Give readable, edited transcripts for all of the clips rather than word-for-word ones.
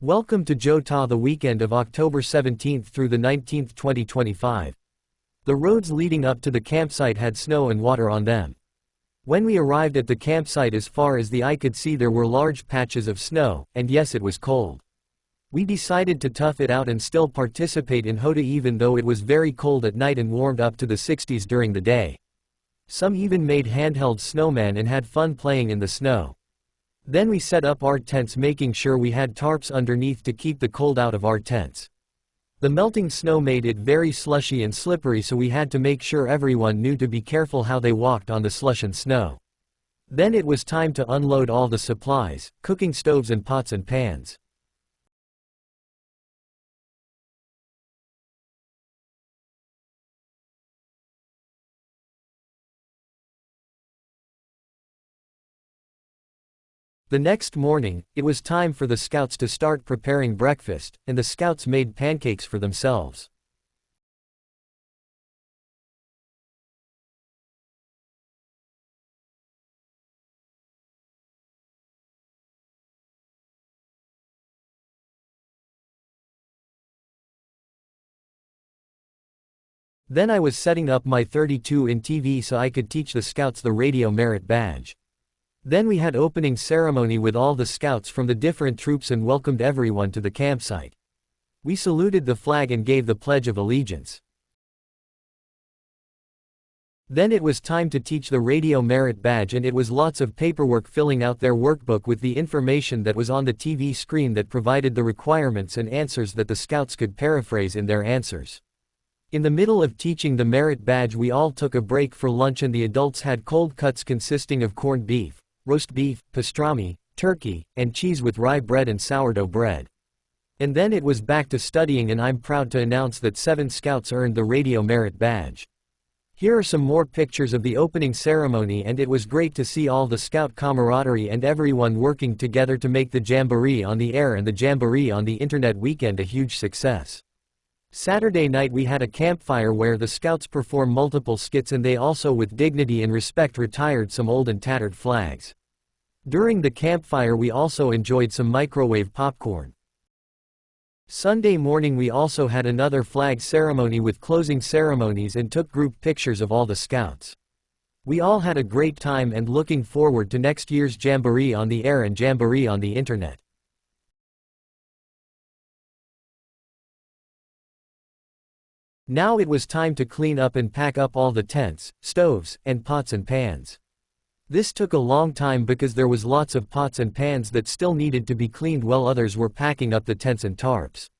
Welcome to JOTA the weekend of October 17th through the 19th, 2025. The roads leading up to the campsite had snow and water on them. When we arrived at the campsite, as far as the eye could see, there were large patches of snow, and yes, it was cold. We decided to tough it out and still participate in JOTA even though it was very cold at night and warmed up to the 60s during the day. Some even made handheld snowmen and had fun playing in the snow. Then we set up our tents, making sure we had tarps underneath to keep the cold out of our tents. The melting snow made it very slushy and slippery, so we had to make sure everyone knew to be careful how they walked on the slush and snow. Then it was time to unload all the supplies, cooking stoves and pots and pans. The next morning, it was time for the scouts to start preparing breakfast, and the scouts made pancakes for themselves. Then I was setting up my 32-inch TV so I could teach the scouts the radio merit badge. Then we had opening ceremony with all the scouts from the different troops and welcomed everyone to the campsite. We saluted the flag and gave the Pledge of Allegiance. Then it was time to teach the radio merit badge, and it was lots of paperwork filling out their workbook with the information that was on the TV screen that provided the requirements and answers that the scouts could paraphrase in their answers. In the middle of teaching the merit badge, we all took a break for lunch, and the adults had cold cuts consisting of corned beef, roast beef, pastrami, turkey, and cheese with rye bread and sourdough bread. And then it was back to studying, and I'm proud to announce that 7 scouts earned the radio merit badge. Here are some more pictures of the opening ceremony, and it was great to see all the scout camaraderie and everyone working together to make the Jamboree on the Air and the Jamboree on the Internet weekend a huge success. Saturday night we had a campfire where the scouts performed multiple skits, and they also with dignity and respect retired some old and tattered flags. During the campfire we also enjoyed some microwave popcorn. Sunday morning we also had another flag ceremony with closing ceremonies and took group pictures of all the scouts. We all had a great time and looking forward to next year's Jamboree on the Air and Jamboree on the Internet. Now it was time to clean up and pack up all the tents, stoves, and pots and pans. This took a long time because there was lots of pots and pans that still needed to be cleaned while others were packing up the tents and tarps.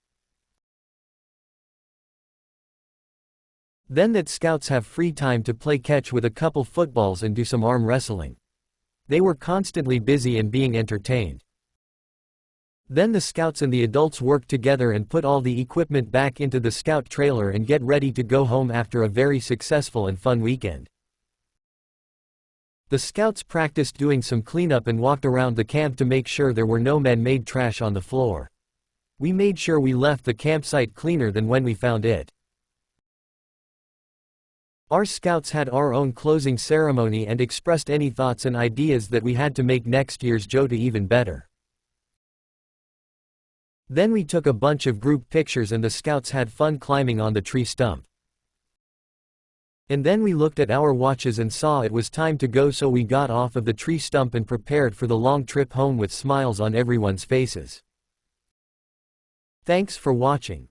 Then that scouts have free time to play catch with a couple footballs and do some arm wrestling. They were constantly busy and being entertained. Then the scouts and the adults worked together and put all the equipment back into the scout trailer and get ready to go home after a very successful and fun weekend. The scouts practiced doing some cleanup and walked around the camp to make sure there were no man-made trash on the floor. We made sure we left the campsite cleaner than when we found it. Our scouts had our own closing ceremony and expressed any thoughts and ideas that we had to make next year's JOTA even better. Then we took a bunch of group pictures and the scouts had fun climbing on the tree stump. And then we looked at our watches and saw it was time to go, so we got off of the tree stump and prepared for the long trip home with smiles on everyone's faces. Thanks for watching.